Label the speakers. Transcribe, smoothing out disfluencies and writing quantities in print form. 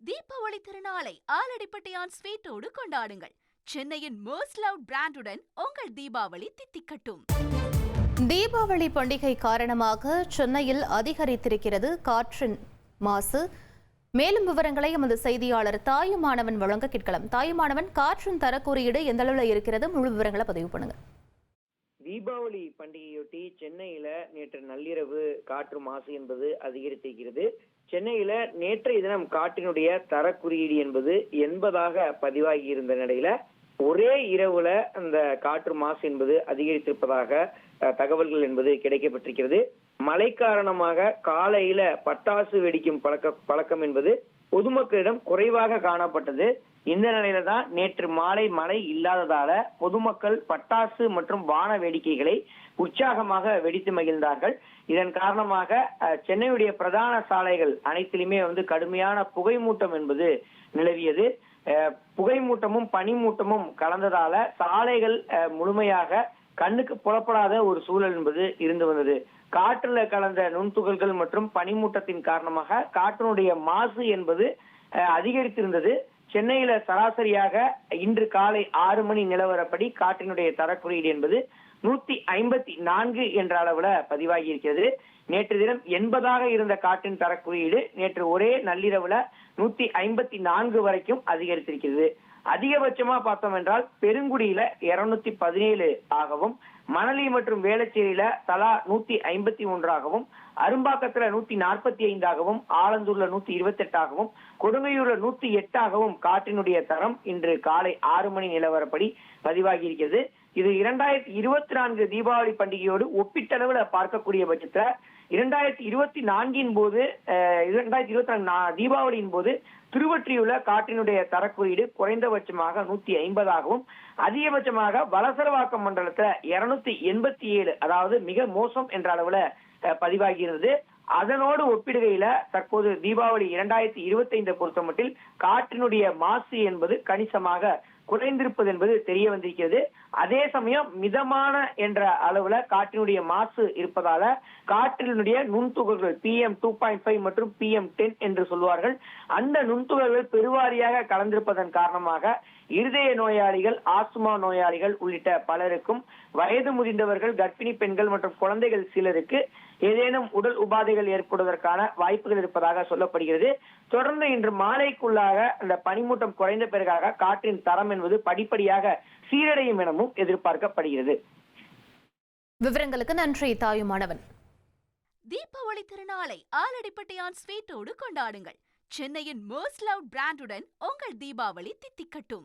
Speaker 1: தீபாவளி திருநாளை ஆலடிப்பட்டியான் ஸ்வீட்டோடு கொண்டாடுங்கள். சென்னையின் மோஸ்ட் லவ்ட் பிராண்டுடன் உங்கள் தீபாவளி தித்திக்கட்டும்.
Speaker 2: தீபாவளி பண்டிகை காரணமாக சென்னையில் அதிகரித்திருக்கிறது காற்றின் மாசு. மேலும் விவரங்களை எமது செய்தியாளர் தாயுமானவன் வழங்க கேட்கலாம். தாயுமானவன், காற்றின் தரக்குறியீடு எந்த அளவில் இருக்கிறது? முழு விவரங்களை பதிவு பண்ணுங்க.
Speaker 3: தீபாவளி பண்டிகையொட்டி சென்னையில நேற்று நள்ளிரவு காற்று மாசு என்பது அதிகரித்திருக்கிறது. சென்னையில நேற்றைய தினம் காற்றினுடைய தரக்குறியீடு என்பது 80 பதிவாகி இருந்த நிலையில ஒரே இரவுல அந்த காற்று மாசு என்பது அதிகரித்திருப்பதாக தகவல்கள் என்பது கிடைக்கப்பட்டிருக்கிறது. மழை காரணமாக காலையில பட்டாசு வெடிக்கும் பழக்கம் என்பது பொதுமக்களிடம் குறைவாக காணப்பட்டது. இந்த நிலையில தான் நேற்று மாலை மழை இல்லாததால பொதுமக்கள் பட்டாசு மற்றும் வான வேடிக்கைகளை உற்சாகமாக வெடித்து மகிழ்ந்தார்கள். இதன் காரணமாக சென்னையுடைய பிரதான சாலைகள் அனைத்திலுமே கடுமையான புகைமூட்டம் என்பது நிலவியது. புகைமூட்டமும் பனிமூட்டமும் கலந்ததால சாலைகள் முழுமையாக கண்ணுக்கு புலப்படாத ஒரு சூழல் என்பது இருந்து வந்தது. காற்றுல கலந்த நுண்துகள்கள் மற்றும் பனிமூட்டத்தின் காரணமாக காற்றினுடைய மாசு என்பது அதிகரித்திருந்தது. சென்னையில சராசரியாக இன்று காலை 6 மணி நிலவரப்படி காற்றினுடைய தரக்குறியீடு என்பது 154 என்ற அளவுல பதிவாகி இருக்கிறது. நேற்று தினம் 80 இருந்த காற்றின் தரக்குறியீடு நேற்று ஒரே நள்ளிரவுல 154 வரைக்கும் அதிகரித்திருக்கிறது. அதிகபட்சமா பார்த்தோம் என்றால் பெருங்குடியில 217 ஆகவும், மணலி மற்றும் வேளச்சேரியில தலா 151 ஆகவும், அரும்பாக்கத்துல 145 ஆகவும், ஆலந்தூர்ல 128 ஆகவும், கொடுங்கையூர்ல 108 ஆகவும் காற்றினுடைய தரம் இன்று காலை 6 மணி நிலவரப்படி பதிவாகி இருக்கிறது. இது 2024 தீபாவளி பண்டிகையோடு ஒப்பிட்டளவுல பார்க்கக்கூடிய பட்சத்துல 2024 போது 2024 தீபாவளியின் போது திருவொற்றியுள்ள காற்றினுடைய தரக்குறியீடு குறைந்தபட்சமாக 150 ஆகவும், அதிகபட்சமாக வலசரவாக்கம் மண்டலத்துல 287, அதாவது மிக மோசம் என்ற அளவுல பதிவாகிறது. அதனோடு ஒப்பிடுகையில தற்போது தீபாவளி 2025 பொறுத்தமட்டில் காற்றினுடைய மாசு என்பது கணிசமாக குறைந்திருப்பது என்பது தெரிய வந்திருக்கிறது. அதே சமயம் மிதமான என்ற அளவுல காற்றினுடைய மாசு இருப்பதால காற்றினுடைய நுண்துகள்கள் PM 2.5 மற்றும் PM 10 என்று சொல்வார்கள். அந்த நுண்துகள்கள் பெருவாரியாக கலந்திருப்பதன் காரணமாக இருதய நோயாளிகள், ஆஸ்துமா நோயாளிகள் உள்ளிட்ட பலருக்கும், வயது முதிர்ந்தவர்கள், கர்ப்பிணி பெண்கள் மற்றும் குழந்தைகள் சிலருக்கு ஏதேனும் உடல் உபாதைகள் ஏற்படுவதற்கான வாய்ப்புகள் இருப்பதாக சொல்லப்படுகிறது. தொடர்ந்து இன்று மாலைக்குள்ளாக அந்த பனிமூட்டம் குறைந்த பிறகாக காற்றின் தரம் என்பது படிப்படியாக சீரடையும் எனவும் எதிர்பார்க்கப்படுகிறது.
Speaker 2: விவரங்களுக்கு நன்றி தாயுமானவன்.
Speaker 1: தீபாவளி திருநாளை ஆலடிப்பட்டியான் ஸ்வீட்டோடு கொண்டாடுங்கள். சென்னையின் மோஸ்ட் லவ்ட் பிராண்டுடன் உங்கள் தீபாவளி தித்திக்கட்டும்.